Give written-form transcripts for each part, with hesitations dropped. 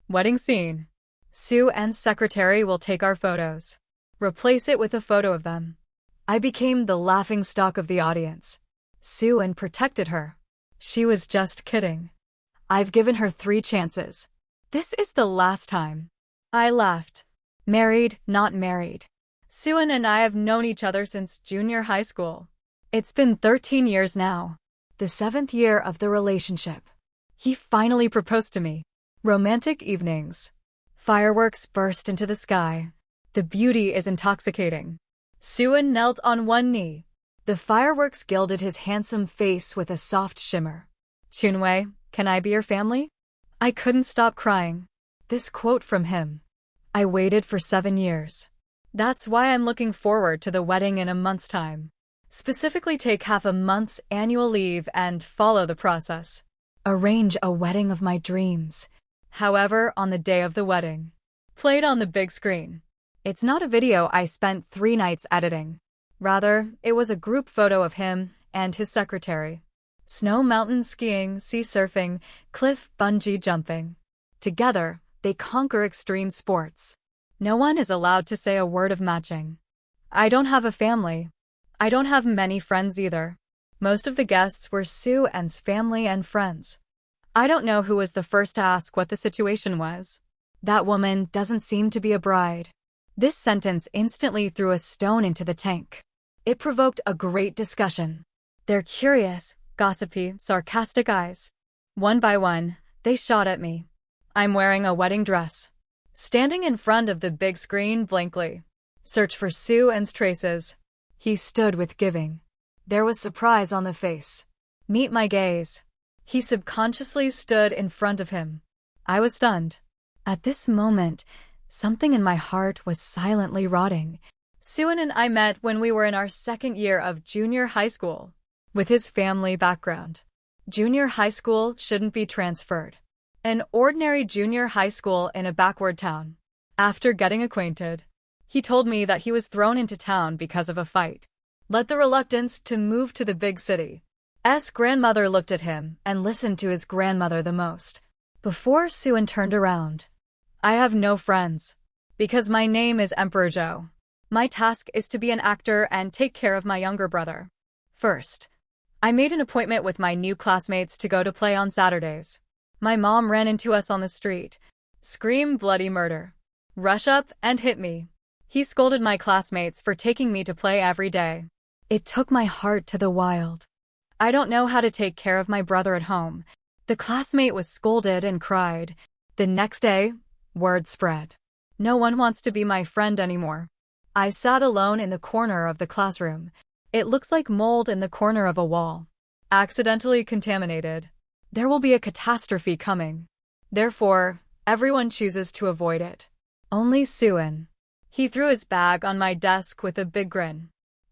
Wedding scene. Sue and secretary will take our photos. Replace it with a photo of them. I became the laughingstock of the audience. Sue and protected her. She was just kidding. I've given her 3 chances. This is the last time. I laughed. Married, not married. Sue and I have known each other since junior high school. It's been 13 years now. The 7th year of the relationship. He finally proposed to me. Romantic evenings. Fireworks burst into the sky. The beauty is intoxicating. Sue knelt on one knee. The fireworks gilded his handsome face with a soft shimmer. Chunwei, can I be your family? I couldn't stop crying. This quote from him. I waited for 7 years. That's why I'm looking forward to the wedding in a month's time. Specifically take half a month's annual leave and follow the process. Arrange a wedding of my dreams. However, on the day of the wedding. Played on the big screen. It's not a video I spent 3 nights editing. Rather, it was a group photo of him and his secretary. Snow mountain skiing, sea surfing, cliff bungee jumping. Together, they conquer extreme sports. No one is allowed to say a word of matching. I don't have a family. I don't have many friends either. Most of the guests were Sue and's family and friends. I don't know who was the first to ask what the situation was. That woman doesn't seem to be a bride. This sentence instantly threw a stone into the tank. It provoked a great discussion. Their curious, gossipy, sarcastic eyes. One by one, they shot at me. I'm wearing a wedding dress. Standing in front of the big screen blankly. Search for Sue and's traces. He stood with giving. There was surprise on the face. Meet my gaze. He subconsciously stood in front of him. I was stunned. At this moment, something in my heart was silently rotting. Sue and I met when we were in our 2nd year of junior high school. With his family background. Junior high school shouldn't be transferred. An ordinary junior high school in a backward town. After getting acquainted, he told me that he was thrown into town because of a fight. Let the reluctance to move to the big city. S. grandmother looked at him and listened to his grandmother the most. Before Sue turned around. I have no friends. Because my name is Emperor Joe. My task is to be an actor and take care of my younger brother. First, I made an appointment with my new classmates to go to play on Saturdays. My mom ran into us on the street. Scream bloody murder. Rush up and hit me. He scolded my classmates for taking me to play every day. It took my heart to the wild. I don't know how to take care of my brother at home. The classmate was scolded and cried. The next day, word spread. No one wants to be my friend anymore. I sat alone in the corner of the classroom. It looks like mold in the corner of a wall. Accidentally contaminated. There will be a catastrophe coming. Therefore, everyone chooses to avoid it. Only Sue. He threw his bag on my desk with a big grin.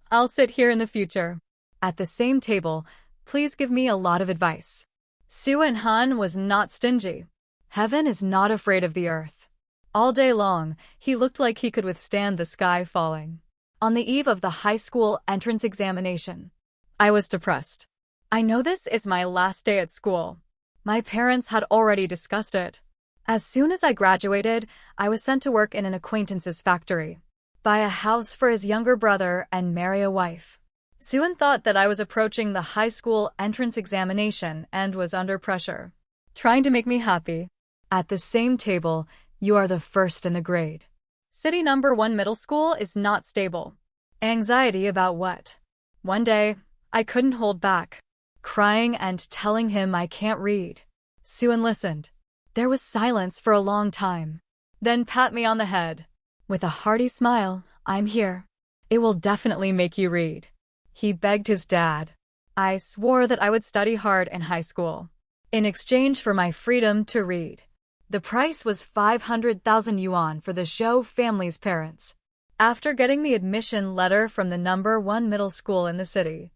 I'll sit here in the future. At the same table, please give me a lot of advice. Sue Han was not stingy. Heaven is not afraid of the earth. All day long, he looked like he could withstand the sky falling. On the eve of the high school entrance examination, I was depressed. I know this is my last day at school. My parents had already discussed it. As soon as I graduated, I was sent to work in an acquaintance's factory, buy a house for his younger brother, and marry a wife. Sue thought that I was approaching the high school entrance examination and was under pressure, trying to make me happy. At the same table, you are the first in the grade. City number 1 middle school is not stable. Anxiety about what? One day, I couldn't hold back, crying and telling him I can't read. Sue listened. There was silence for a long time. Then pat me on the head. With a hearty smile, I'm here. It will definitely make you read. He begged his dad. I swore that I would study hard in high school, in exchange for my freedom to read. The price was 500,000 yuan for the show family's parents. After getting the admission letter from the number 1 middle school in the city,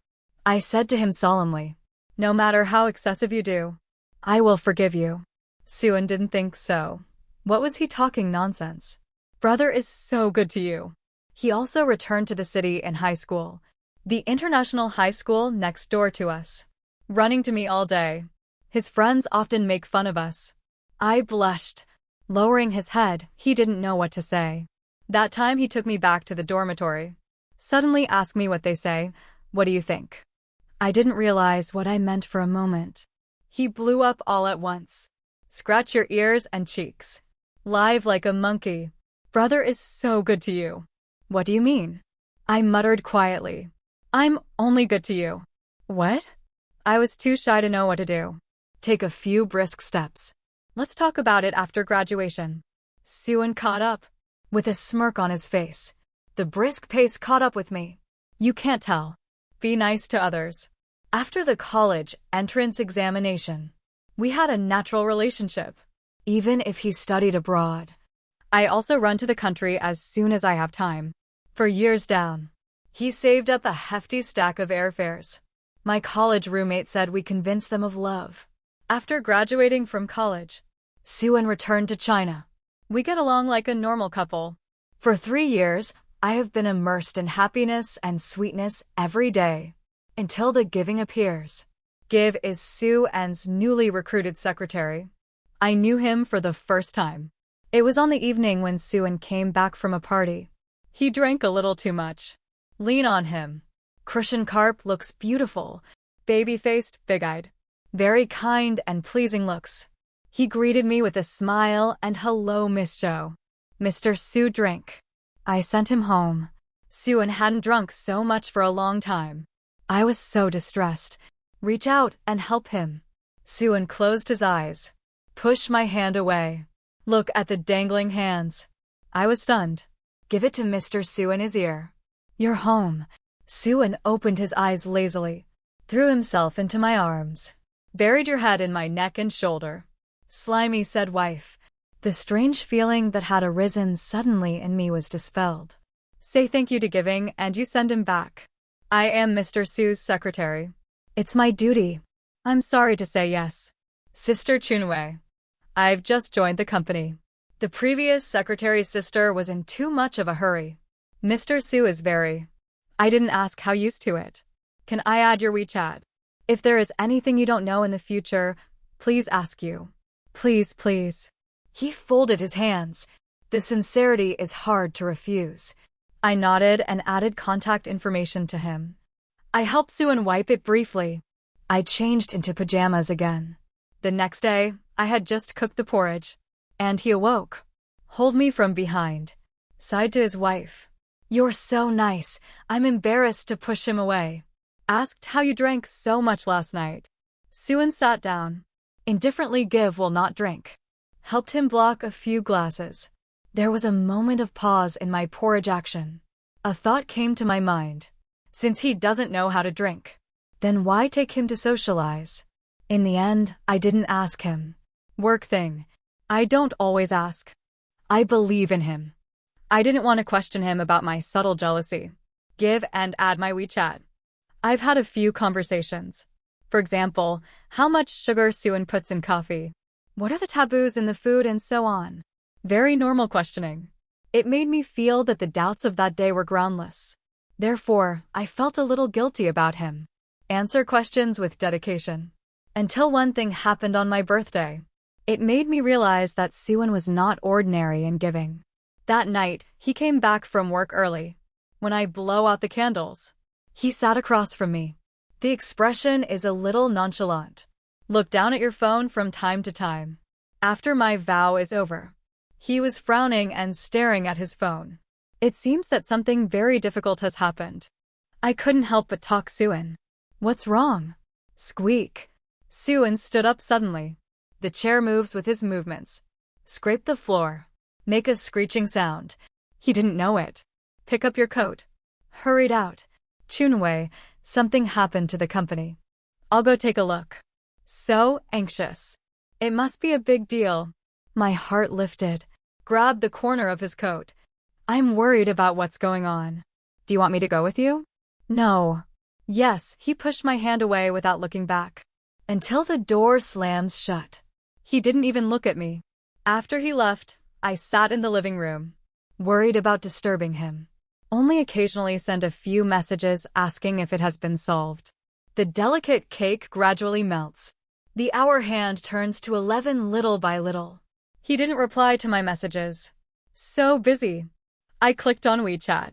I said to him solemnly, no matter how excessive you do, I will forgive you. Sue didn't think so. What was he talking nonsense? Brother is so good to you. He also returned to the city in high school, the international high school next door to us, running to me all day. His friends often make fun of us. I blushed. Lowering his head, he didn't know what to say. That time he took me back to the dormitory. Suddenly asked me what they say. What do you think? I didn't realize what I meant for a moment. He blew up all at once. Scratch your ears and cheeks. Live like a monkey. Brother is so good to you. What do you mean? I muttered quietly. I'm only good to you. What? I was too shy to know what to do. Take a few brisk steps. Let's talk about it after graduation. Suin caught up. With a smirk on his face. The brisk pace caught up with me. You can't tell. Be nice to others. After the college entrance examination, we had a natural relationship. Even if he studied abroad. I also run to the country as soon as I have time. For years down. He saved up a hefty stack of airfares. My college roommate said we convinced them of love. After graduating from college, Suin returned to China. We get along like a normal couple. For 3 years, I have been immersed in happiness and sweetness every day. Until the Giving appears. Give is Suin's newly recruited secretary. I knew him for the first time. It was on the evening when Suin came back from a party. He drank a little too much. Lean on him. Christian Karp looks beautiful, baby-faced, big-eyed. Very kind and pleasing looks. He greeted me with a smile and hello, Miss Joe. Mr. Su drank. I sent him home. Suin hadn't drunk so much for a long time. I was so distressed. Reach out and help him. Suin closed his eyes. Push my hand away. Look at the dangling hands. I was stunned. Give it to Mr. Su in his ear. You're home. Suin opened his eyes lazily. Threw himself into my arms. Buried your head in my neck and shoulder. Slimy, said wife. The strange feeling that had arisen suddenly in me was dispelled. Say thank you to Giving and you send him back. I am Mr. Su's secretary. It's my duty. I'm sorry to say yes. Sister Chunwei. I've just joined the company. The previous secretary's sister was in too much of a hurry. Mr. Su is very. I didn't ask how used to it. Can I add your WeChat? If there is anything you don't know in the future, please ask you. Please, please. He folded his hands. The sincerity is hard to refuse. I nodded and added contact information to him. I helped Suin wipe it briefly. I changed into pajamas again. The next day, I had just cooked the porridge. And he awoke. Hold me from behind. Sighed to his wife. You're so nice. I'm embarrassed to push him away. Asked how you drank so much last night. Suin sat down. Indifferently Give will not drink. Helped him block a few glasses. There was a moment of pause in my porridge action. A thought came to my mind. Since he doesn't know how to drink, then why take him to socialize? In the end, I didn't ask him. Work thing. I don't always ask. I believe in him. I didn't want to question him about my subtle jealousy. Give and add my WeChat. I've had a few conversations. For example, how much sugar Suin puts in coffee. What are the taboos in the food and so on. Very normal questioning. It made me feel that the doubts of that day were groundless. Therefore, I felt a little guilty about him. Answer questions with dedication. Until one thing happened on my birthday. It made me realize that Suin was not ordinary in giving. That night, he came back from work early. When I blow out the candles, he sat across from me. The expression is a little nonchalant. Look down at your phone from time to time. After my vow is over, he was frowning and staring at his phone. It seems that something very difficult has happened. I couldn't help but talk Suin. What's wrong? Squeak. Suin stood up suddenly. The chair moves with his movements. Scrape the floor. Make a screeching sound. He didn't know it. Pick up your coat. Hurried out. Chunwei, something happened to the company. I'll go take a look. So anxious. It must be a big deal. My heart lifted. Grabbed the corner of his coat. I'm worried about what's going on. Do you want me to go with you? No. Yes, he pushed my hand away without looking back. Until the door slams shut. He didn't even look at me. After he left, I sat in the living room, worried about disturbing him. Only occasionally send a few messages asking if it has been solved. The delicate cake gradually melts. The hour hand turns to 11 little by little. He didn't reply to my messages. So busy. I clicked on WeChat.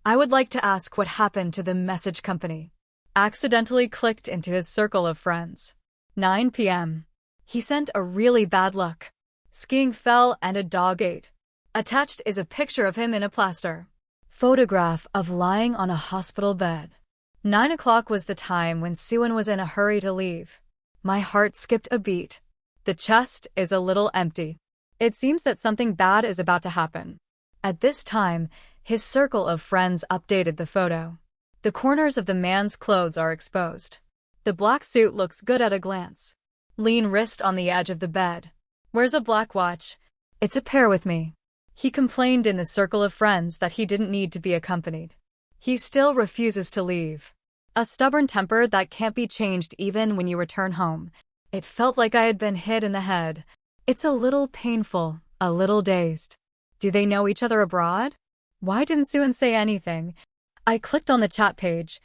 I would like to ask what happened to the message company. Accidentally clicked into his circle of friends. 9 p.m. He sent a really bad look. Skiing fell and a dog ate. Attached is a picture of him in a plaster. Photograph of lying on a hospital bed. 9 o'clock was the time when Suan was in a hurry to leave. My heart skipped a beat. The chest is a little empty. It seems that something bad is about to happen. At this time, his circle of friends updated the photo. The corners of the man's clothes are exposed. The black suit looks good at a glance. Lean wrist on the edge of the bed. Wears a black watch. It's a pair with me. He complained in the circle of friends that he didn't need to be accompanied. He still refuses to leave. A stubborn temper that can't be changed even when you return home. It felt like I had been hit in the head. It's a little painful, a little dazed. Do they know each other abroad? Why didn't Suan say anything? I clicked on the chat page.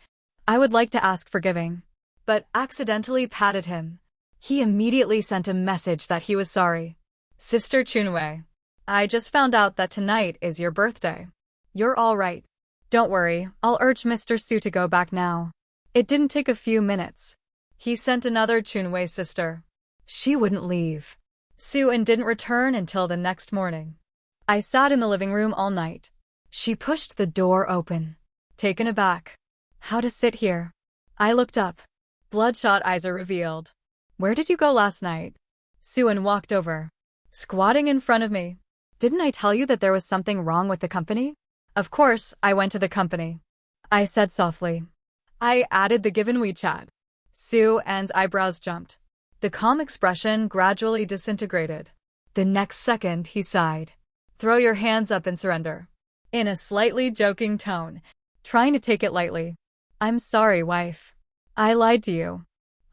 I would like to ask forgiving, but accidentally patted him. He immediately sent a message that he was sorry. Sister Chunwei, I just found out that tonight is your birthday. You're all right. Don't worry, I'll urge Mr. Su to go back now. It didn't take a few minutes. He sent another Chunwei sister. She wouldn't leave. Suan didn't return until the next morning. I sat in the living room all night. She pushed the door open. Taken aback. How to sit here? I looked up. Bloodshot eyes are revealed. Where did you go last night? Suan walked over. Squatting in front of me. Didn't I tell you that there was something wrong with the company? Of course, I went to the company. I said softly. I added the given WeChat. Suan's eyebrows jumped. The calm expression gradually disintegrated. The next second, he sighed. Throw your hands up and surrender. In a slightly joking tone, trying to take it lightly. I'm sorry, wife. I lied to you.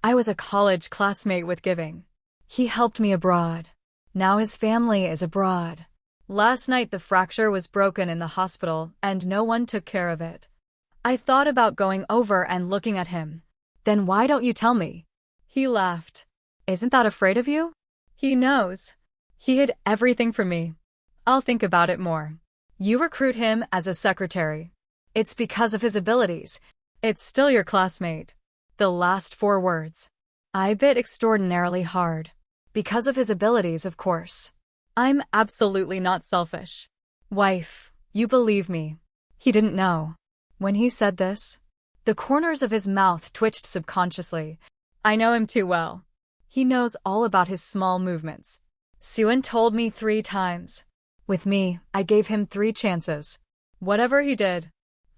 I was a college classmate with Giving. He helped me abroad. Now his family is abroad. Last night the fracture was broken in the hospital and no one took care of it. I thought about going over and looking at him. Then why don't you tell me? He laughed. Isn't that afraid of you? He knows. He hid everything from me. I'll think about it more. You recruit him as a secretary. It's because of his abilities. It's still your classmate. The last 4 words. I bit extraordinarily hard. Because of his abilities, of course. I'm absolutely not selfish. Wife, you believe me. He didn't know. When he said this, the corners of his mouth twitched subconsciously. I know him too well. He knows all about his small movements. Suan told me 3 times. With me, I gave him 3 chances. Whatever he did,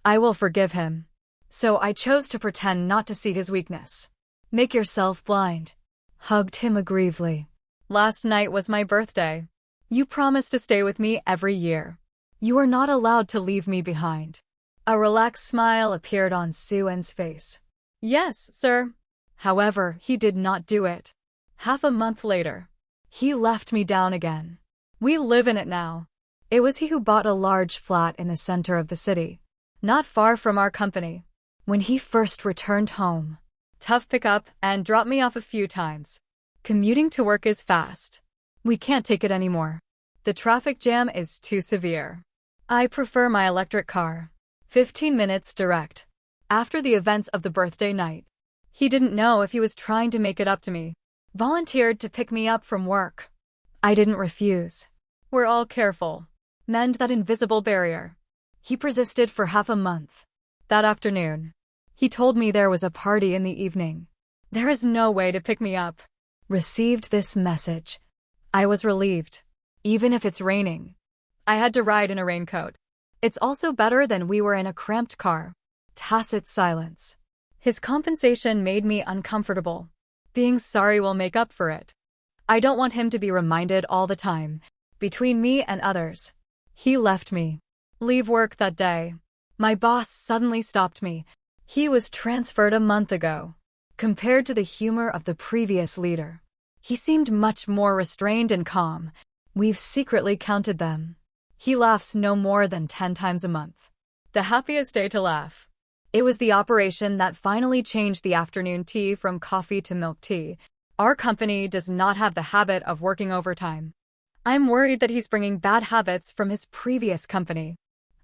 I will forgive him. So I chose to pretend not to see his weakness. Make yourself blind. Hugged him aggrievely. Last night was my birthday. You promised to stay with me every year. You are not allowed to leave me behind. A relaxed smile appeared on Suan's face. Yes, sir. However, he did not do it. Half a month later, he left me down again. We live in it now. It was he who bought a large flat in the center of the city, not far from our company. When he first returned home, tough pickup and dropped me off a few times. Commuting to work is fast. We can't take it anymore. The traffic jam is too severe. I prefer my electric car. 15 minutes direct. After the events of the birthday night, he didn't know if he was trying to make it up to me. Volunteered to pick me up from work. I didn't refuse. We're all careful. Mend that invisible barrier. He persisted for half a month. That afternoon, he told me there was a party in the evening. There is no way to pick me up. Received this message. I was relieved. Even if it's raining. I had to ride in a raincoat. It's also better than we were in a cramped car. Tacit silence. His compensation made me uncomfortable. Being sorry will make up for it. I don't want him to be reminded all the time. Between me and others. He left me. Leave work that day. My boss suddenly stopped me. He was transferred a month ago. Compared to the humor of the previous leader, he seemed much more restrained and calm. We've secretly counted them. He laughs no more than 10 times a month. The happiest day to laugh. It was the operation that finally changed the afternoon tea from coffee to milk tea. Our company does not have the habit of working overtime. I'm worried that he's bringing bad habits from his previous company.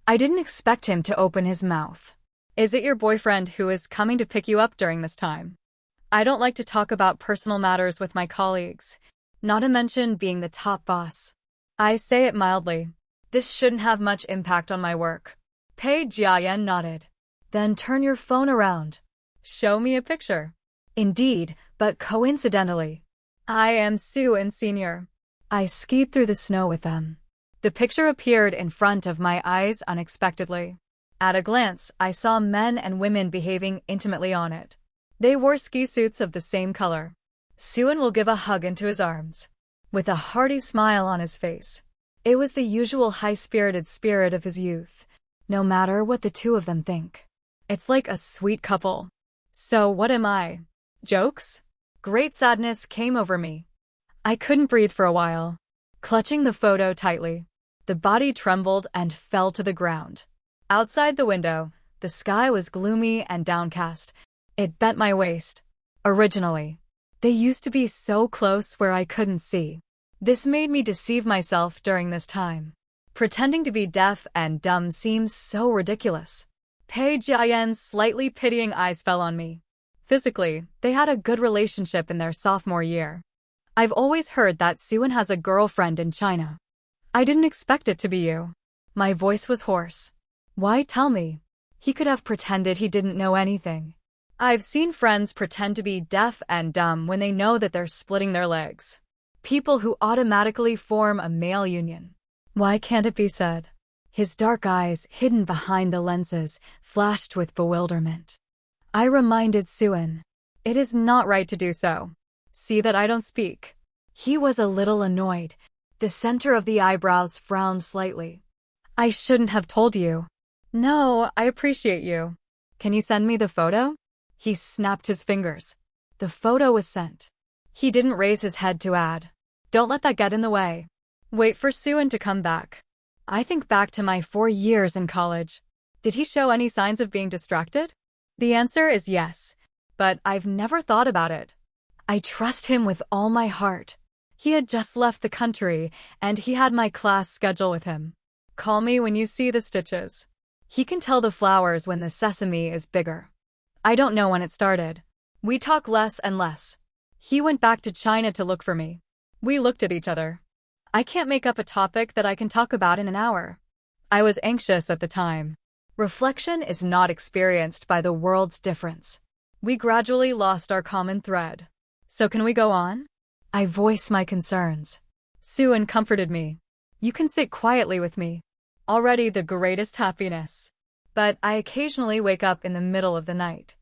I didn't expect him to open his mouth. Is it your boyfriend who is coming to pick you up during this time? I don't like to talk about personal matters with my colleagues, not to mention being the top boss. I say it mildly. This shouldn't have much impact on my work. Pei Jiayan nodded. Then turn your phone around. Show me a picture. Indeed, but coincidentally, I am Sue and Senior. I skied through the snow with them. The picture appeared in front of my eyes unexpectedly. At a glance, I saw men and women behaving intimately on it. They wore ski suits of the same color. Suan will give a hug into his arms, with a hearty smile on his face. It was the usual high-spirited spirit of his youth, no matter what the two of them think. It's like a sweet couple. So what am I? Jokes? Great sadness came over me. I couldn't breathe for a while. Clutching the photo tightly, the body trembled and fell to the ground. Outside the window, the sky was gloomy and downcast. It bent my waist. Originally, they used to be so close where I couldn't see. This made me deceive myself during this time. Pretending to be deaf and dumb seems so ridiculous. Pei Jiayan's slightly pitying eyes fell on me. Physically, they had a good relationship in their sophomore year. I've always heard that Suan has a girlfriend in China. I didn't expect it to be you. My voice was hoarse. Why tell me? He could have pretended he didn't know anything. I've seen friends pretend to be deaf and dumb when they know that they're splitting their legs. People who automatically form a male union. Why can't it be said? His dark eyes, hidden behind the lenses, flashed with bewilderment. I reminded Suan. It is not right to do so. See that I don't speak. He was a little annoyed. The center of the eyebrows frowned slightly. I shouldn't have told you. No, I appreciate you. Can you send me the photo? He snapped his fingers. The photo was sent. He didn't raise his head to add, don't let that get in the way. Wait for Suan to come back. I think back to my 4 years in college. Did he show any signs of being distracted? The answer is yes, but I've never thought about it. I trust him with all my heart. He had just left the country, and he had my class schedule with him. Call me when you see the stitches. He can tell the flowers when the sesame is bigger. I don't know when it started. We talk less and less. He went back to China to look for me. We looked at each other. I can't make up a topic that I can talk about in an hour. I was anxious at the time. Reflection is not experienced by the world's difference. We gradually lost our common thread. So can we go on? I voiced my concerns. Suan comforted me. You can sit quietly with me. Already the greatest happiness. But I occasionally wake up in the middle of the night.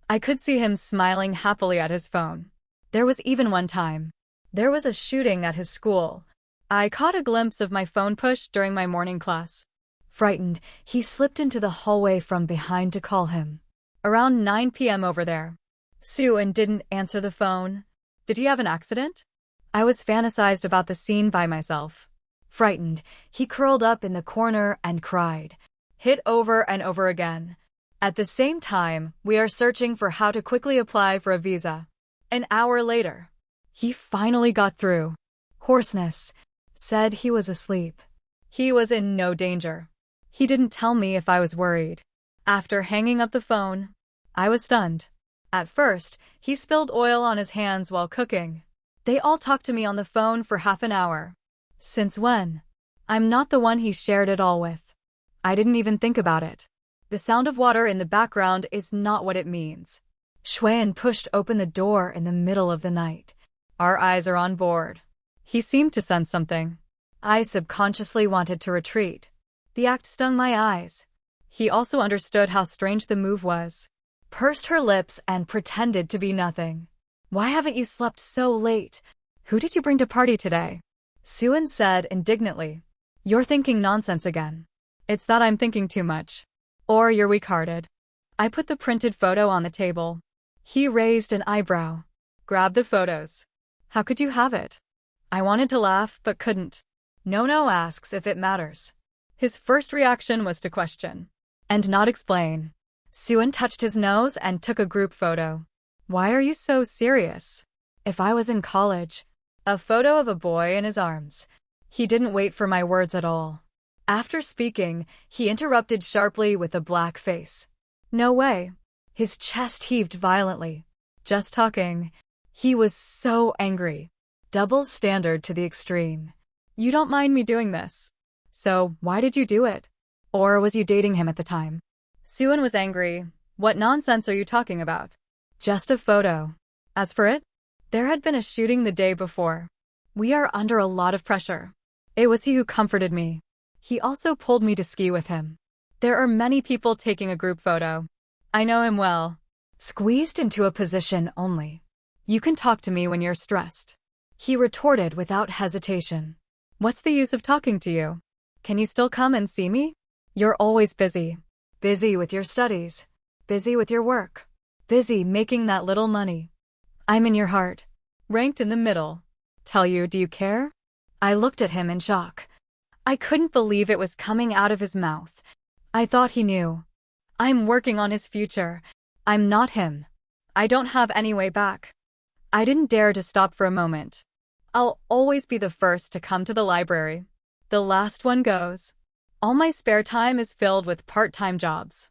I could see him smiling happily at his phone. There was even one time. There was a shooting at his school. I caught a glimpse of my phone push during my morning class. Frightened, he slipped into the hallway from behind to call him. Around 9 p.m. over there. Suan didn't answer the phone. Did he have an accident? I was fantasized about the scene by myself. Frightened, he curled up in the corner and cried. Hit over and over again. At the same time, we are searching for how to quickly apply for a visa. An hour later, he finally got through. Hoarseness said he was asleep. He was in no danger. He didn't tell me if I was worried. After hanging up the phone, I was stunned. At first, he spilled oil on his hands while cooking. They all talked to me on the phone for half an hour. Since when? I'm not the one he shared it all with. I didn't even think about it. The sound of water in the background is not what it means. Xuan pushed open the door in the middle of the night. Our eyes are on board. He seemed to sense something. I subconsciously wanted to retreat. The act stung my eyes. He also understood how strange the move was. Pursed her lips and pretended to be nothing. Why haven't you slept so late? Who did you bring to party today? Suan said indignantly. You're thinking nonsense again. It's that I'm thinking too much. Or you're weak-hearted. I put the printed photo on the table. He raised an eyebrow. Grab the photos. How could you have it? I wanted to laugh, but couldn't. No asks if it matters. His first reaction was to question. And not explain. Suan touched his nose and took a group photo. Why are you so serious? If I was in college. A photo of a boy in his arms. He didn't wait for my words at all. After speaking, he interrupted sharply with a black face. No way. His chest heaved violently. Just talking. He was so angry. Double standard to the extreme. You don't mind me doing this. So, why did you do it? Or was you dating him at the time? Suan was angry. What nonsense are you talking about? Just a photo. As for it, there had been a shooting the day before. We are under a lot of pressure. It was he who comforted me. He also pulled me to ski with him. There are many people taking a group photo. I know him well. Squeezed into a position only. You can talk to me when you're stressed. He retorted without hesitation. What's the use of talking to you? Can you still come and see me? You're always busy. Busy with your studies. Busy with your work. Busy making that little money. I'm in your heart. Ranked in the middle. Tell you, do you care? I looked at him in shock. I couldn't believe it was coming out of his mouth. I thought he knew. I'm working on his future. I'm not him. I don't have any way back. I didn't dare to stop for a moment. I'll always be the first to come to the library. The last one goes. All my spare time is filled with part-time jobs.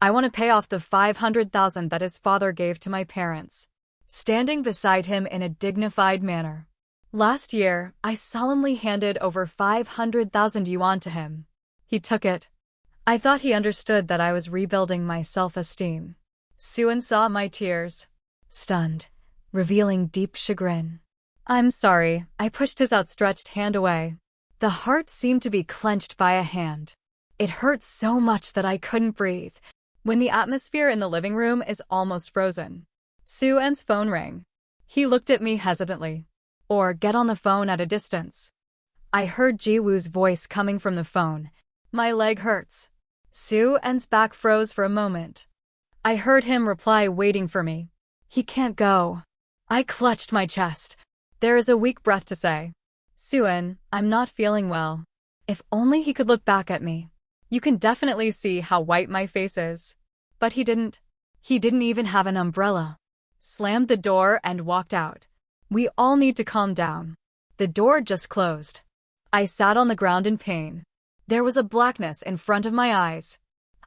I want to pay off the $500,000 that his father gave to my parents. Standing beside him in a dignified manner. Last year, I solemnly handed over 500,000 yuan to him. He took it. I thought he understood that I was rebuilding my self-esteem. Suan saw my tears. Stunned, revealing deep chagrin. I'm sorry, I pushed his outstretched hand away. The heart seemed to be clenched by a hand. It hurt so much that I couldn't breathe. When the atmosphere in the living room is almost frozen. Suan's phone rang. He looked at me hesitantly. Or get on the phone at a distance. I heard Jiwoo's voice coming from the phone. My leg hurts. Suan's back froze for a moment. I heard him reply, waiting for me. He can't go. I clutched my chest. There is a weak breath to say. Suan, I'm not feeling well. If only he could look back at me. You can definitely see how white my face is. But he didn't. He didn't even have an umbrella. Slammed the door and walked out. We all need to calm down. The door just closed. I sat on the ground in pain. There was a blackness in front of my eyes.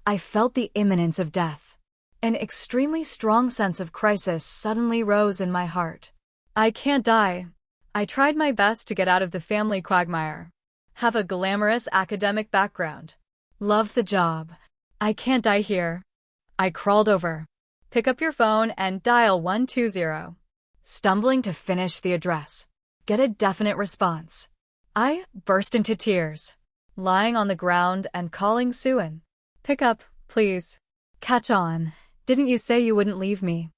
I felt the imminence of death. An extremely strong sense of crisis suddenly rose in my heart. I can't die. I tried my best to get out of the family quagmire. Have a glamorous academic background. Love the job. I can't die here. I crawled over. Pick up your phone and dial 120. Stumbling to finish the address. Get a definite response. I burst into tears. Lying on the ground and calling Suan. Pick up, please. Catch on. Didn't you say you wouldn't leave me?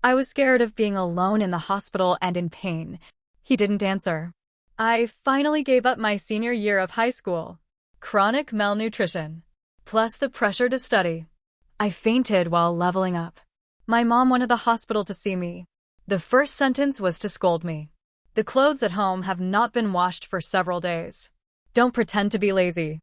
I was scared of being alone in the hospital and in pain. He didn't answer. I finally gave up my senior year of high school. Chronic malnutrition. Plus the pressure to study. I fainted while leveling up. My mom went to the hospital to see me. The first sentence was to scold me. The clothes at home have not been washed for several days. Don't pretend to be lazy.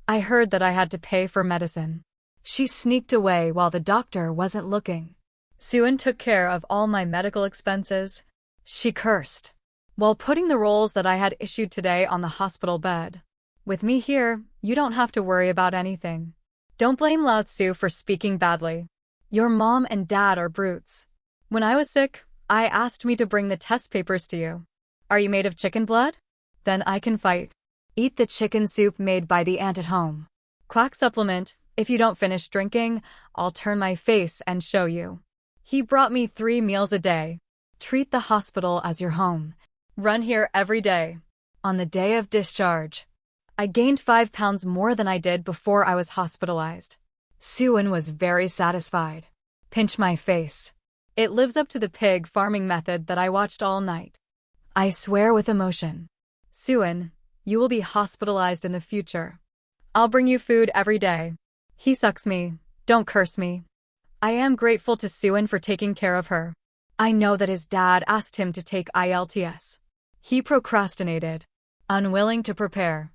I heard that I had to pay for medicine. She sneaked away while the doctor wasn't looking. Suan took care of all my medical expenses. She cursed. While putting the rolls that I had issued today on the hospital bed. With me here, you don't have to worry about anything. Don't blame Lao Tzu for speaking badly. Your mom and dad are brutes. When I was sick, I asked me to bring the test papers to you. Are you made of chicken blood? Then I can fight. Eat the chicken soup made by the aunt at home. Quack supplement. If you don't finish drinking, I'll turn my face and show you. He brought me 3 meals a day. Treat the hospital as your home. Run here every day. On the day of discharge. I gained 5 pounds more than I did before I was hospitalized. Suan was very satisfied. Pinch my face. It lives up to the pig farming method that I watched all night. I swear with emotion. Suan, you will be hospitalized in the future. I'll bring you food every day. He sucks me. Don't curse me. I am grateful to Suan for taking care of her. I know that his dad asked him to take IELTS. He procrastinated, unwilling to prepare.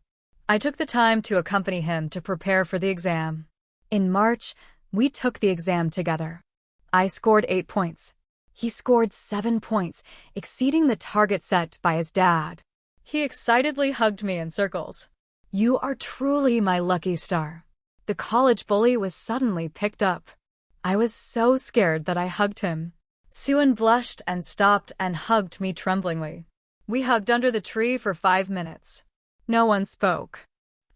I took the time to accompany him to prepare for the exam. In March, we took the exam together. I scored 8 points. He scored 7 points, exceeding the target set by his dad. He excitedly hugged me in circles. You are truly my lucky star. The college bully was suddenly picked up. I was so scared that I hugged him. Suan blushed and stopped and hugged me tremblingly. We hugged under the tree for 5 minutes. No one spoke.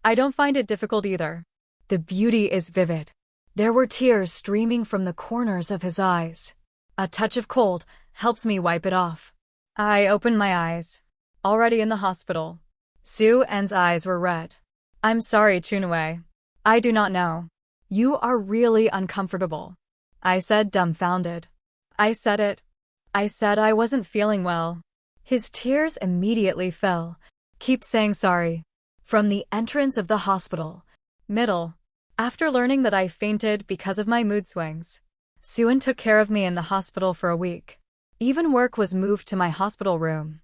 I don't find it difficult either. The beauty is vivid. There were tears streaming from the corners of his eyes. A touch of cold helps me wipe it off. I opened my eyes. Already in the hospital. Suan's eyes were red. I'm sorry, Chunwei. I do not know. You are really uncomfortable. I said, dumbfounded. I said it. I said I wasn't feeling well. His tears immediately fell. Keep saying sorry. From the entrance of the hospital. Middle. After learning that I fainted because of my mood swings, Suan took care of me in the hospital for a week. Even work was moved to my hospital room.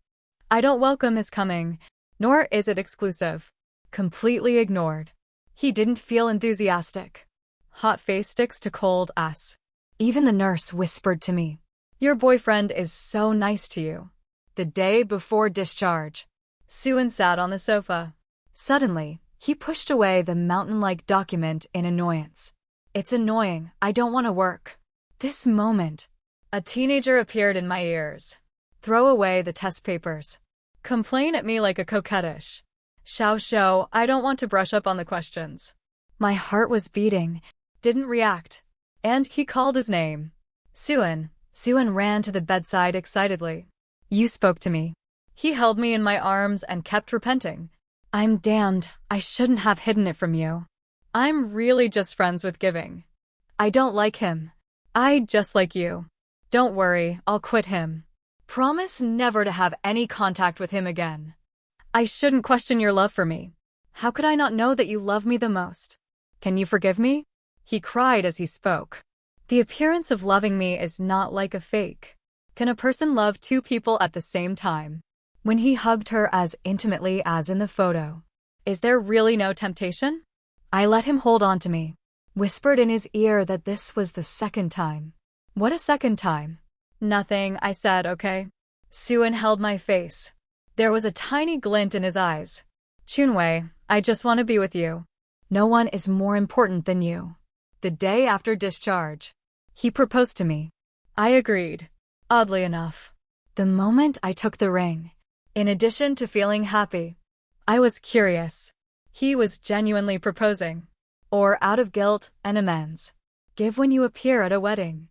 I don't welcome his coming, nor is it exclusive. Completely ignored. He didn't feel enthusiastic. Hot face sticks to cold ass. Even the nurse whispered to me, your boyfriend is so nice to you. The day before discharge, Suan sat on the sofa. Suddenly, he pushed away the mountain-like document in annoyance. It's annoying, I don't want to work. This moment, a teenager appeared in my ears. Throw away the test papers. Complain at me like a coquettish. Shao, I don't want to brush up on the questions. My heart was beating, didn't react. And he called his name. Suan. Suan ran to the bedside excitedly. You spoke to me. He held me in my arms and kept repenting. I'm damned, I shouldn't have hidden it from you. I'm really just friends with Giving. I don't like him. I just like you. Don't worry, I'll quit him. Promise never to have any contact with him again. I shouldn't question your love for me. How could I not know that you love me the most? Can you forgive me? He cried as he spoke. The appearance of loving me is not like a fake. Can a person love two people at the same time? When he hugged her as intimately as in the photo, is there really no temptation? I let him hold on to me, whispered in his ear that this was the second time. What a second time? Nothing, I said, okay. Suan held my face. There was a tiny glint in his eyes. Chunwei, I just want to be with you. No one is more important than you. The day after discharge, he proposed to me. I agreed. Oddly enough, the moment I took the ring, in addition to feeling happy, I was curious. He was genuinely proposing, or out of guilt and amends. Give when you appear at a wedding.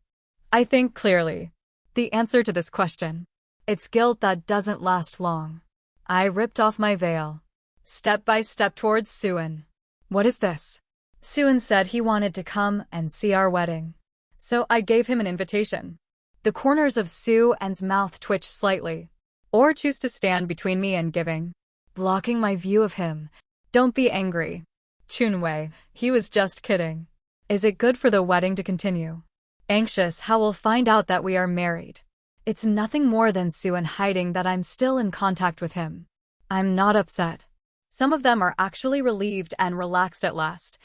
I think clearly. The answer to this question. It's guilt that doesn't last long. I ripped off my veil, step by step towards Suan. What is this? Suan said he wanted to come and see our wedding. So I gave him an invitation. The corners of Suan's mouth twitched slightly. Or choose to stand between me and Giving, blocking my view of him. Don't be angry. Chunwei, he was just kidding. Is it good for the wedding to continue? Anxious how we'll find out that we are married. It's nothing more than Suan hiding that I'm still in contact with him. I'm not upset. Some of them are actually relieved and relaxed at last.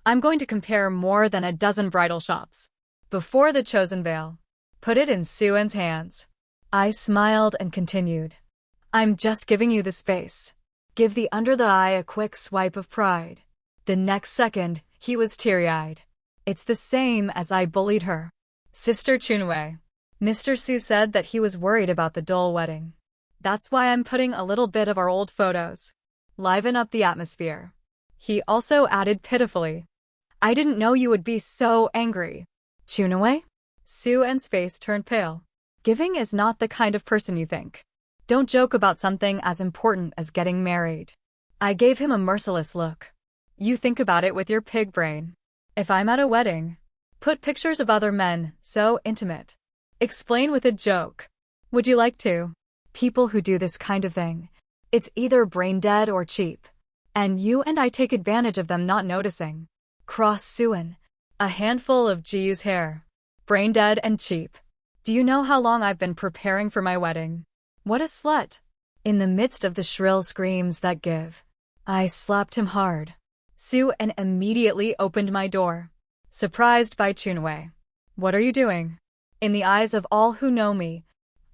I'm going to compare more than a dozen bridal shops. Before the chosen veil, put it in Suan's hands. I smiled and continued. I'm just giving you the space. Give the under the eye a quick swipe of pride. The next second, he was teary-eyed. It's the same as I bullied her. Sister Chunwei. Mr. Su said that he was worried about the dull wedding. That's why I'm putting a little bit of our old photos. Liven up the atmosphere. He also added pitifully. I didn't know you would be so angry. Chunwei? Suan's face turned pale. Giving is not the kind of person you think. Don't joke about something as important as getting married. I gave him a merciless look. You think about it with your pig brain. If I'm at a wedding, put pictures of other men, so intimate. Explain with a joke. Would you like to? People who do this kind of thing, it's either brain dead or cheap. And you and I take advantage of them not noticing. Cross Suan. A handful of Jiu's hair. Brain dead and cheap. Do you know how long I've been preparing for my wedding? What a slut. In the midst of the shrill screams that give, I slapped him hard. Suan immediately opened my door. Surprised by Chunwei. What are you doing? In the eyes of all who know me,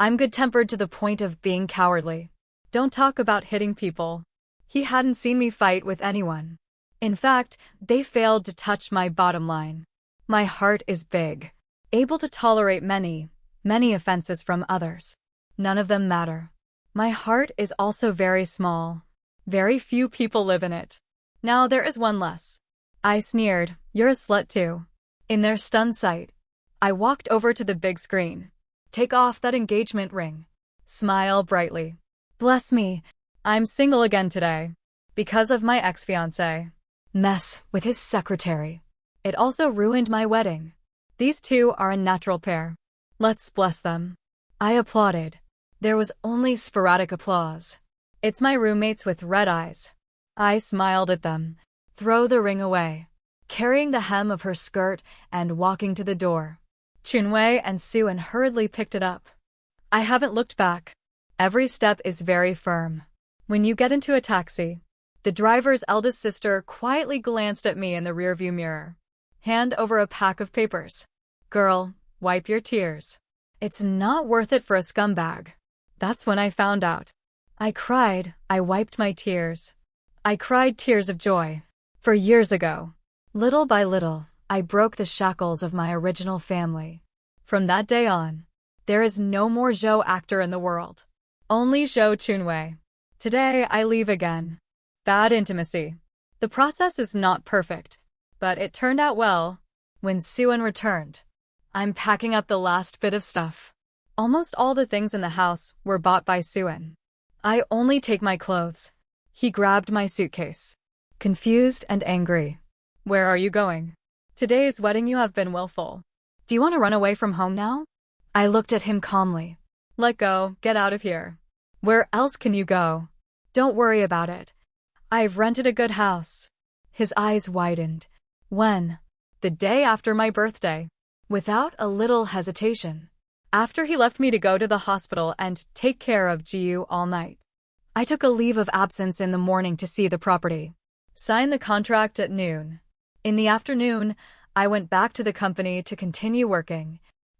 I'm good-tempered to the point of being cowardly. Don't talk about hitting people. He hadn't seen me fight with anyone. In fact, they failed to touch my bottom line. My heart is big, able to tolerate many offenses from others. None of them matter. My heart is also very small. Very few people live in it. Now there is one less. I sneered, "You're a slut too." In their stunned sight, I walked over to the big screen. "Take off that engagement ring. Smile brightly. Bless me, I'm single again today. Because of my ex-fiancé. Mess with his secretary. It also ruined my wedding. These two are a natural pair. Let's bless them." I applauded. There was only sporadic applause. It's my roommates with red eyes. I smiled at them. Throw the ring away. Carrying the hem of her skirt and walking to the door. Chunwei and Suen hurriedly picked it up. I haven't looked back. Every step is very firm. When you get into a taxi, the driver's eldest sister quietly glanced at me in the rearview mirror. Hand over a pack of papers. "Girl, wipe your tears. It's not worth it for a scumbag." That's when I found out. I cried. I wiped my tears. I cried tears of joy. For years ago. Little by little, I broke the shackles of my original family. From that day on, there is no more Zhou actor in the world. Only Zhou Chunwei. Today I leave again. Bad intimacy. The process is not perfect, but it turned out well. When Suen returned, I'm packing up the last bit of stuff. Almost all the things in the house were bought by Suen. I only take my clothes. He grabbed my suitcase. Confused and angry. "Where are you going? Today's wedding you have been willful. Do you want to run away from home now?" I looked at him calmly. "Let go, get out of here. Where else can you go? Don't worry about it. I've rented a good house." His eyes widened. "When?" "The day after my birthday." Without a little hesitation. After he left me to go to the hospital and take care of Jiu all night. I took a leave of absence in the morning to see the property. Signed the contract at noon. In the afternoon, I went back to the company to continue working.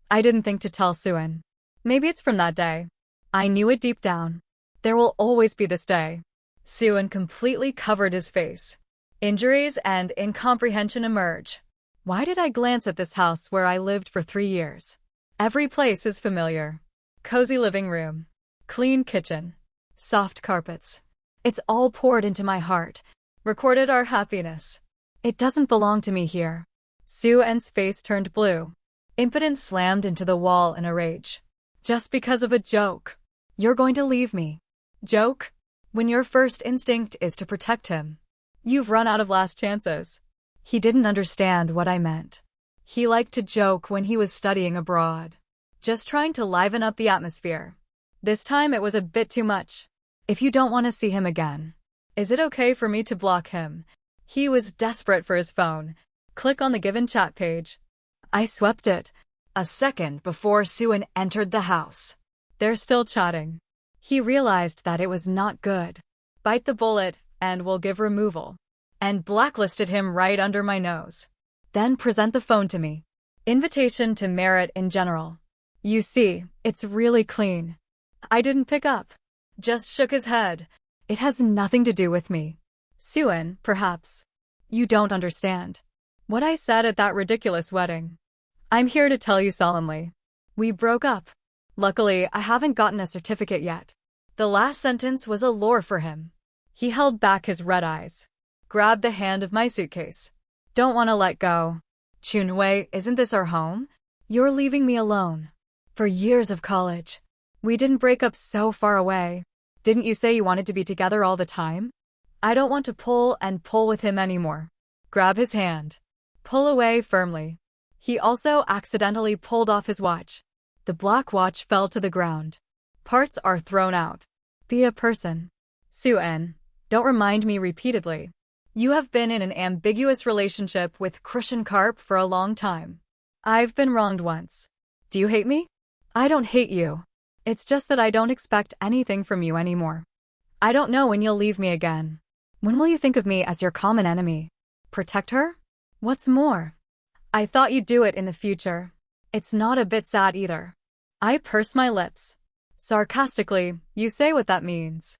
I didn't think to tell Suen. Maybe it's from that day. I knew it deep down. There will always be this day. Suen completely covered his face. Injuries and incomprehension emerge. Why did I glance at this house where I lived for 3 years? Every place is familiar. Cozy living room. Clean kitchen. Soft carpets. It's all poured into my heart. Recorded our happiness. It doesn't belong to me here. Suen's face turned blue. Impotence slammed into the wall in a rage. Just because of a joke. You're going to leave me. Joke? When your first instinct is to protect him. You've run out of last chances. He didn't understand what I meant. He liked to joke when he was studying abroad. Just trying to liven up the atmosphere. This time it was a bit too much. If you don't want to see him again, is it okay for me to block him? He was desperate for his phone. Click on the given chat page. I swept it. A second before Suen entered the house. They're still chatting. He realized that it was not good. Bite the bullet, and we'll give removal. And blacklisted him right under my nose. Then present the phone to me. Invitation to merit in general. You see, it's really clean. I didn't pick up. Just shook his head. It has nothing to do with me. Suen, perhaps. You don't understand what I said at that ridiculous wedding. I'm here to tell you solemnly. We broke up. Luckily, I haven't gotten a certificate yet. The last sentence was a lure for him. He held back his red eyes. Grabbed the hand of my suitcase. Don't want to let go. Chunwei, isn't this our home? You're leaving me alone. For years of college. We didn't break up so far away. Didn't you say you wanted to be together all the time? I don't want to pull with him anymore. Grab his hand. Pull away firmly. He also accidentally pulled off his watch. The black watch fell to the ground. Parts are thrown out. Be a person. Suen, don't remind me repeatedly. You have been in an ambiguous relationship with Christian Karp for a long time. I've been wronged once. Do you hate me? I don't hate you. It's just that I don't expect anything from you anymore. I don't know when you'll leave me again. When will you think of me as your common enemy? Protect her? What's more? I thought you'd do it in the future. It's not a bit sad either. I purse my lips. Sarcastically, you say what that means.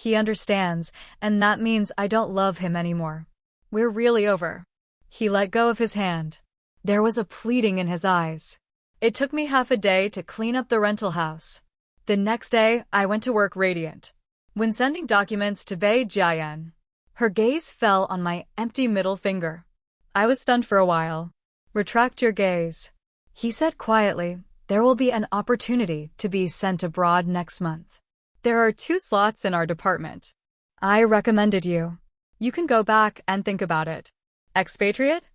He understands, and that means I don't love him anymore. We're really over. He let go of his hand. There was a pleading in his eyes. It took me half a day to clean up the rental house. The next day, I went to work radiant. When sending documents to Bei Jiayan, her gaze fell on my empty middle finger. I was stunned for a while. Retract your gaze. He said quietly, there will be an opportunity to be sent abroad next month. There are 2 slots in our department. I recommended you. You can go back and think about it. Expatriate?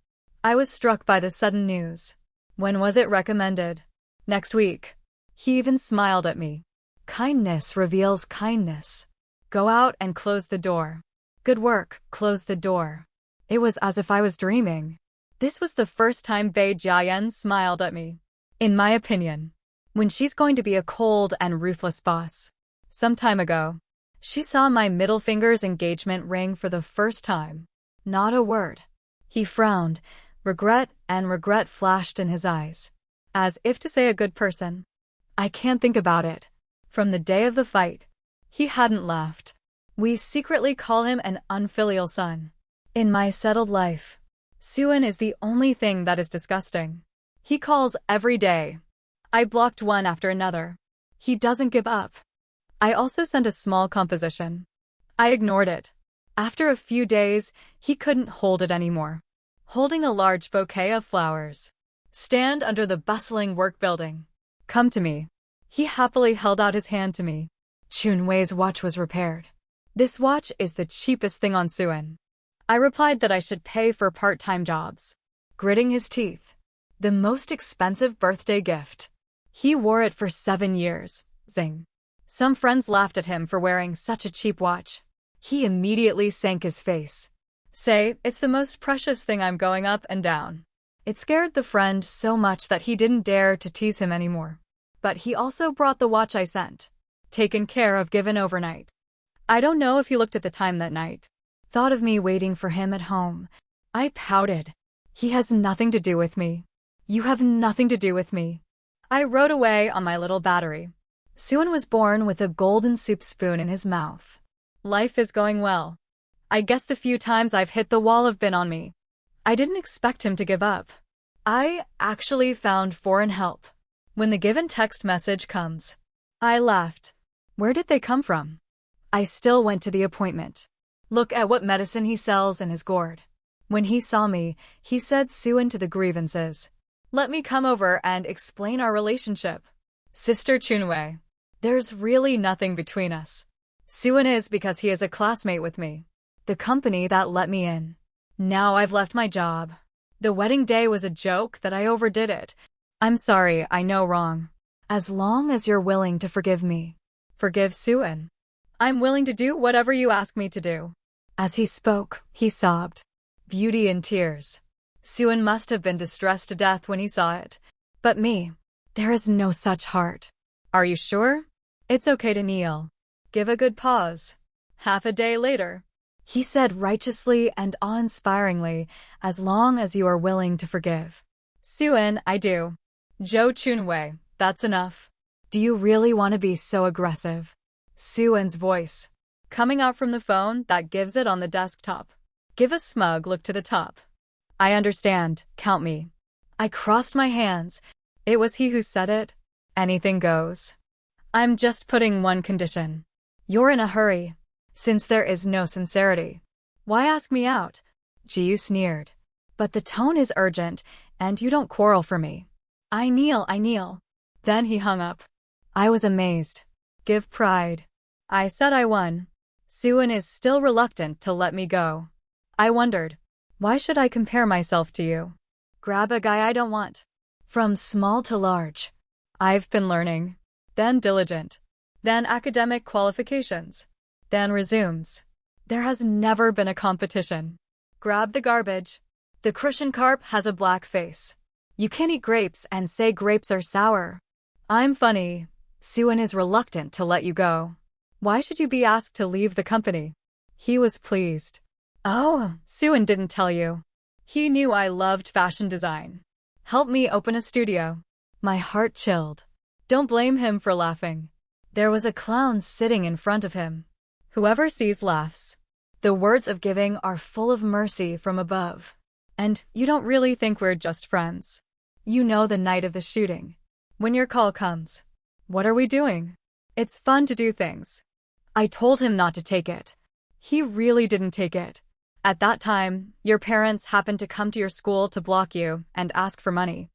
I was struck by the sudden news. When was it recommended? Next week. He even smiled at me. Kindness reveals kindness. Go out and close the door. Good work, close the door. It was as if I was dreaming. This was the first time Bei Jiayan smiled at me. In my opinion, when she's going to be a cold and ruthless boss. Some time ago, she saw my middle finger's engagement ring for the first time. Not a word. He frowned. Regret flashed in his eyes. As if to say a good person. I can't think about it. From the day of the fight, he hadn't laughed. We secretly call him an unfilial son. In my settled life, Suin is the only thing that is disgusting. He calls every day. I blocked one after another. He doesn't give up. I also sent a small composition. I ignored it. After a few days, he couldn't hold it anymore. Holding a large bouquet of flowers. Stand under the bustling work building. Come to me. He happily held out his hand to me. Chunwei's watch was repaired. This watch is the cheapest thing on Suin. I replied that I should pay for part-time jobs. Gritting his teeth. The most expensive birthday gift. He wore it for 7 years. Zing. Some friends laughed at him for wearing such a cheap watch. He immediately sank his face. Say, it's the most precious thing. I'm going up and down. It scared the friend so much that he didn't dare to tease him anymore. But he also brought the watch I sent. Taken care of, given overnight. I don't know if he looked at the time that night. Thought of me waiting for him at home. I pouted. He has nothing to do with me. You have nothing to do with me. I rode away on my little battery. Suin was born with a golden soup spoon in his mouth. Life is going well. I guess the few times I've hit the wall have been on me. I didn't expect him to give up. I actually found foreign help. When the given text message comes, I laughed. Where did they come from? I still went to the appointment. Look at what medicine he sells in his gourd. When he saw me, he said Suin to the grievances. Let me come over and explain our relationship. Sister Chunwei. There's really nothing between us. Suin is because he is a classmate with me. The company that let me in. Now I've left my job. The wedding day was a joke that I overdid it. I'm sorry, I know wrong. As long as you're willing to forgive me. Forgive Suin. I'm willing to do whatever you ask me to do. As he spoke, he sobbed. Beauty in tears. Suin must have been distressed to death when he saw it. But me, there is no such heart. Are you sure? It's okay to kneel. Give a good pause. Half a day later, he said righteously and awe-inspiringly, as long as you are willing to forgive. Suin, I do. Zhou Chunwei, that's enough. Do you really want to be so aggressive? Suin's voice, coming out from the phone that gives it on the desktop. Give a smug look to the top. I understand, count me. I crossed my hands. It was he who said it. Anything goes. I'm just putting one condition. You're in a hurry. Since there is no sincerity. Why ask me out? Jiu sneered. But the tone is urgent, and you don't quarrel for me. I kneel. Then he hung up. I was amazed. Give pride. I said I won. Suin is still reluctant to let me go. I wondered, why should I compare myself to you? Grab a guy I don't want. From small to large. I've been learning. Then diligent. Then academic qualifications. Then resumes. There has never been a competition. Grab the garbage. The Christian carp has a black face. You can't eat grapes and say grapes are sour. I'm funny. Suin is reluctant to let you go. Why should you be asked to leave the company? He was pleased. Oh, Suin didn't tell you. He knew I loved fashion design. Help me open a studio. My heart chilled. Don't blame him for laughing. There was a clown sitting in front of him. Whoever sees laughs. The words of giving are full of mercy from above. And you don't really think we're just friends. You know the night of the shooting. When your call comes. What are we doing? It's fun to do things. I told him not to take it. He really didn't take it. At that time, your parents happened to come to your school to block you and ask for money.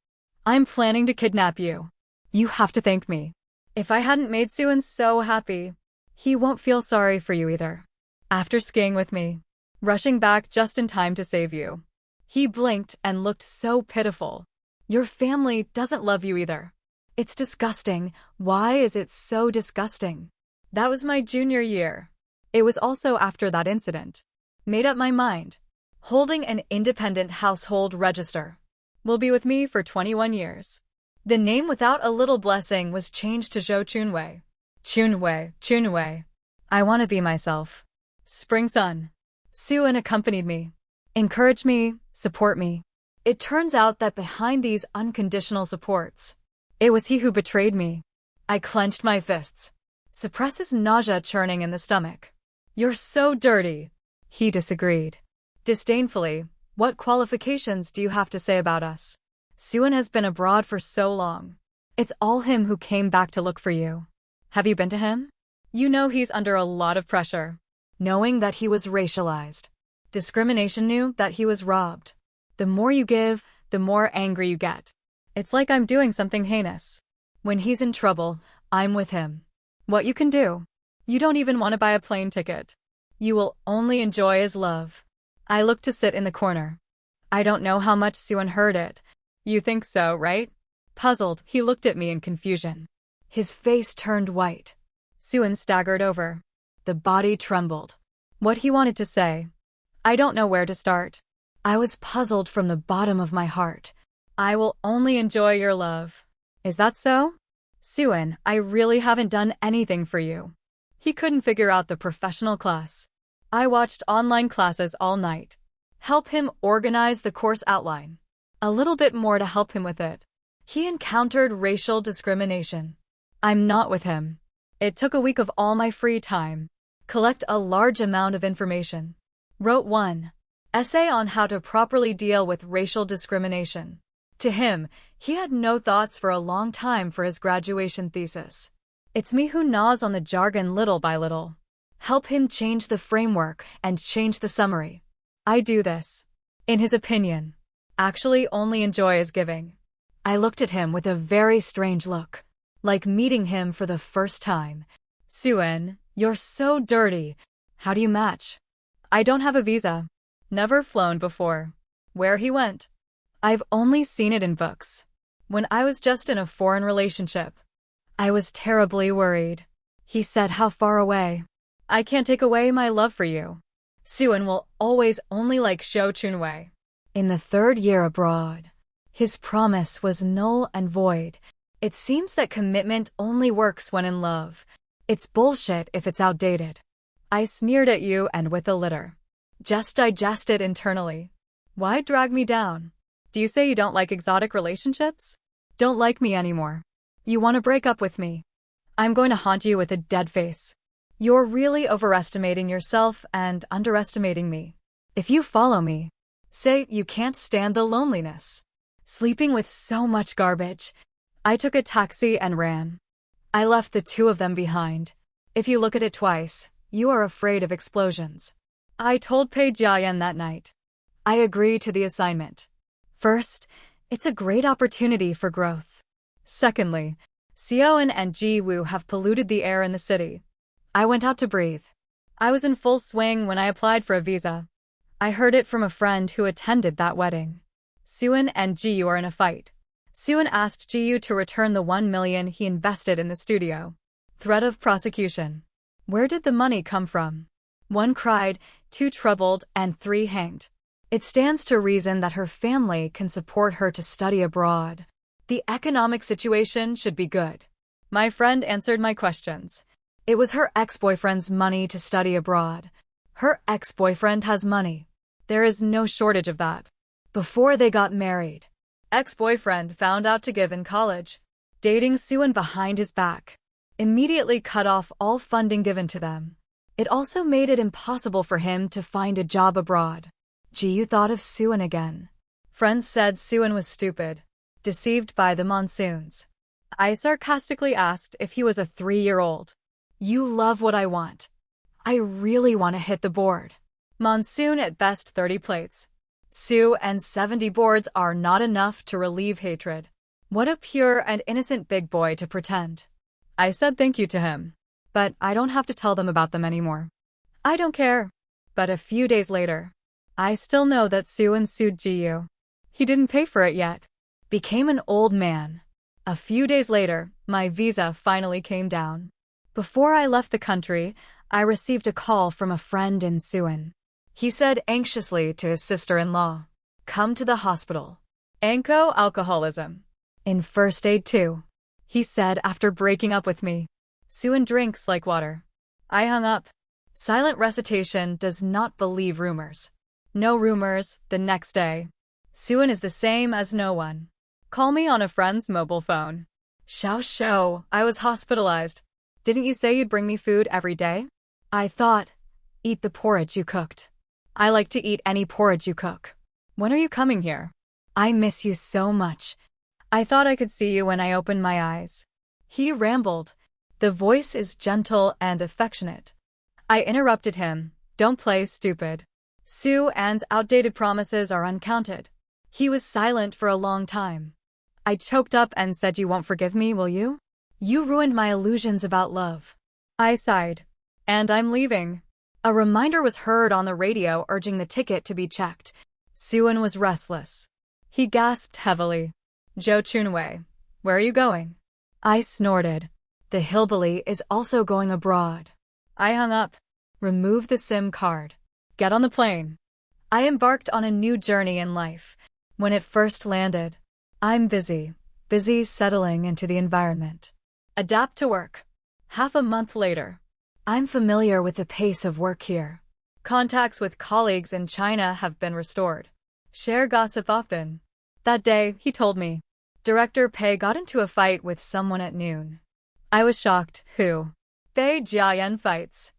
I'm planning to kidnap you. You have to thank me. If I hadn't made Suan so happy, he won't feel sorry for you either. After skiing with me, rushing back just in time to save you. He blinked and looked so pitiful. Your family doesn't love you either. It's disgusting. Why is it so disgusting? That was my junior year. It was also after that incident. Made up my mind. Holding an independent household register. Will be with me for 21 years. The name without a little blessing was changed to Zhou Chunwei. Chunwei. I want to be myself. Spring sun. Suan accompanied me. Encouraged me, support me. It turns out that behind these unconditional supports, it was he who betrayed me. I clenched my fists. Suppresses nausea churning in the stomach. You're so dirty. He disagreed. Disdainfully, what qualifications do you have to say about us? Suan has been abroad for so long. It's all him who came back to look for you. Have you been to him? You know he's under a lot of pressure. Knowing that he was racialized. Discrimination knew that he was robbed. The more you give, the more angry you get. It's like I'm doing something heinous. When he's in trouble, I'm with him. What you can do? You don't even want to buy a plane ticket. You will only enjoy his love. I looked to sit in the corner. I don't know how much Suan heard it. You think so, right? Puzzled, he looked at me in confusion. His face turned white. Suan staggered over. The body trembled. What he wanted to say. I don't know where to start. I was puzzled from the bottom of my heart. I will only enjoy your love. Is that so? Suan, I really haven't done anything for you. He couldn't figure out the professional class. I watched online classes all night. Help him organize the course outline. A little bit more to help him with it. He encountered racial discrimination. I'm not with him. It took a week of all my free time. Collect a large amount of information. Wrote one essay on how to properly deal with racial discrimination. To him, he had no thoughts for a long time for his graduation thesis. It's me who gnaws on the jargon little by little. Help him change the framework and change the summary. I do this. In his opinion, actually only enjoy his giving. I looked at him with a very strange look, like meeting him for the first time. Suan, you're so dirty. How do you match? I don't have a visa. Never flown before. Where he went? I've only seen it in books. When I was just in a foreign relationship. I was terribly worried. He said, how far away? I can't take away my love for you. Suan will always only like Zhou Chunwei. In the 3rd year abroad, his promise was null and void. It seems that commitment only works when in love. It's bullshit if it's outdated. I sneered at you and with a litter. Just digest it internally. Why drag me down? Do you say you don't like exotic relationships? Don't like me anymore. You want to break up with me? I'm going to haunt you with a dead face. You're really overestimating yourself and underestimating me. If you follow me, say you can't stand the loneliness. Sleeping with so much garbage. I took a taxi and ran. I left the 2 of them behind. If you look at it twice, you are afraid of explosions. I told Pei Jiayan that night. I agree to the assignment. First, it's a great opportunity for growth. Secondly, Xiaoan and Ji Wu have polluted the air in the city. I went out to breathe. I was in full swing when I applied for a visa. I heard it from a friend who attended that wedding. Suan and Ji Yu are in a fight. Suan asked Ji Yu to return the 1 million he invested in the studio. Threat of prosecution. Where did the money come from? 1 cried, 2 troubled, and 3 hanged. It stands to reason that her family can support her to study abroad. The economic situation should be good. My friend answered my questions. It was her ex-boyfriend's money to study abroad. Her ex-boyfriend has money. There is no shortage of that. Before they got married, ex-boyfriend found out to give in college. Dating Suan behind his back. Immediately cut off all funding given to them. It also made it impossible for him to find a job abroad. Jiyu thought of Suan again. Friends said Suan was stupid, deceived by the monsoons. I sarcastically asked if he was a 3-year-old. You love what I want. I really want to hit the board. Monsoon at best 30 plates. Sue and 70 boards are not enough to relieve hatred. What a pure and innocent big boy to pretend. I said thank you to him. But I don't have to tell them about them anymore. I don't care. But a few days later, I still know that Suan sued Jiyu. He didn't pay for it yet. Became an old man. A few days later, my visa finally came down. Before I left the country, I received a call from a friend in Suan. He said anxiously to his sister-in-law, "Come to the hospital. Anko alcoholism. In first aid too," he said after breaking up with me. Suan drinks like water. I hung up. Silent recitation does not believe rumors. No rumors the next day. Suan is the same as no one. Call me on a friend's mobile phone. Shao, I was hospitalized. Didn't you say you'd bring me food every day? I thought, eat the porridge you cooked. I like to eat any porridge you cook. When are you coming here? I miss you so much. I thought I could see you when I opened my eyes. He rambled. The voice is gentle and affectionate. I interrupted him. Don't play stupid. Sue Ann's outdated promises are uncounted. He was silent for a long time. I choked up and said, you won't forgive me, will you? You ruined my illusions about love. I sighed. And I'm leaving. A reminder was heard on the radio urging the ticket to be checked. Suan was restless. He gasped heavily. Jo Chunwei, where are you going? I snorted. The hillbilly is also going abroad. I hung up. Remove the SIM card. Get on the plane. I embarked on a new journey in life. When it first landed, I'm busy settling into the environment. Adapt to work. Half a month later, I'm familiar with the pace of work here. Contacts with colleagues in China have been restored. Share gossip often. That day, he told me, Director Pei got into a fight with someone at noon. I was shocked. Who? Pei Jiayan fights.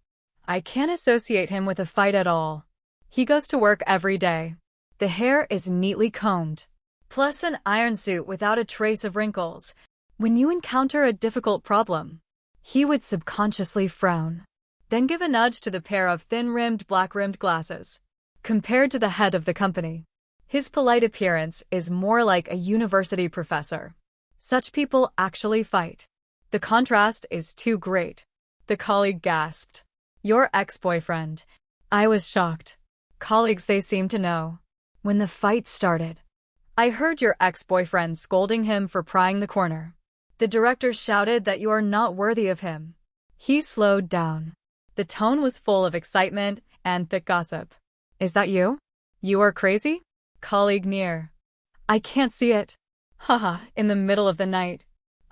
I can't associate him with a fight at all. He goes to work every day. The hair is neatly combed, plus an iron suit without a trace of wrinkles. When you encounter a difficult problem, he would subconsciously frown, then give a nudge to the pair of thin-rimmed, black-rimmed glasses. Compared to the head of the company, his polite appearance is more like a university professor. Such people actually fight. The contrast is too great. The colleague gasped. Your ex-boyfriend. I was shocked. Colleagues, they seem to know. When the fight started, I heard your ex-boyfriend scolding him for prying the corner. The director shouted that you are not worthy of him. He slowed down. The tone was full of excitement and thick gossip. Is that you? You are crazy? Colleague near. I can't see it. Haha, in the middle of the night.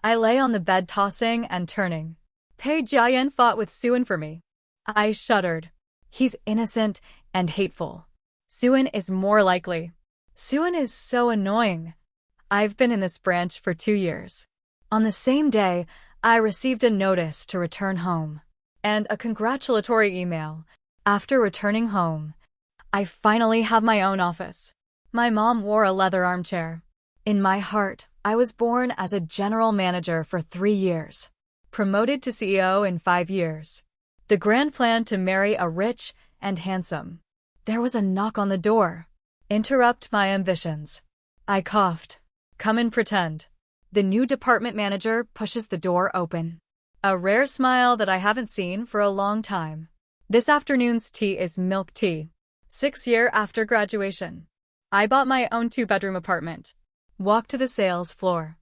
I lay on the bed tossing and turning. Pei Jiayan fought with Suan for me. I shuddered. He's innocent and hateful. Suan is more likely. Suan is so annoying. I've been in this branch for 2 years. On the same day, I received a notice to return home and a congratulatory email. After returning home, I finally have my own office. My mom wore a leather armchair. In my heart, I was born as a general manager for 3 years, promoted to CEO in 5 years. The grand plan to marry a rich and handsome. There was a knock on the door. Interrupt my ambitions. I coughed. Come and pretend. The new department manager pushes the door open. A rare smile that I haven't seen for a long time. This afternoon's tea is milk tea. 6 years after graduation. I bought my own 2-bedroom apartment. Walked to the sales floor.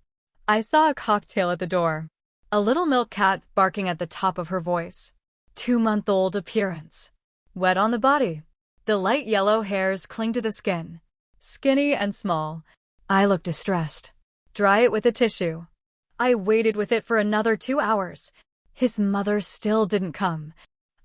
I saw a cocktail at the door. A little milk cat barking at the top of her voice. 2-month-old appearance. Wet on the body. The light yellow hairs cling to the skin. Skinny and small. I looked distressed. Dry it with a tissue. I waited with it for another 2 hours. His mother still didn't come.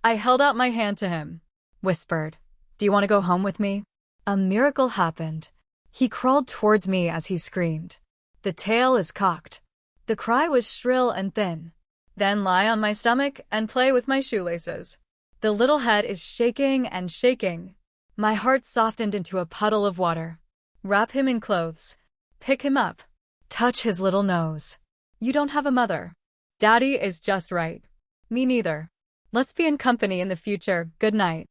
I held out my hand to him. Whispered, do you want to go home with me? A miracle happened. He crawled towards me as he screamed. The tail is cocked. The cry was shrill and thin. Then lie on my stomach and play with my shoelaces. The little head is shaking and shaking. My heart softened into a puddle of water. Wrap him in clothes. Pick him up. Touch his little nose. You don't have a mother. Daddy is just right. Me neither. Let's be in company in the future. Good night.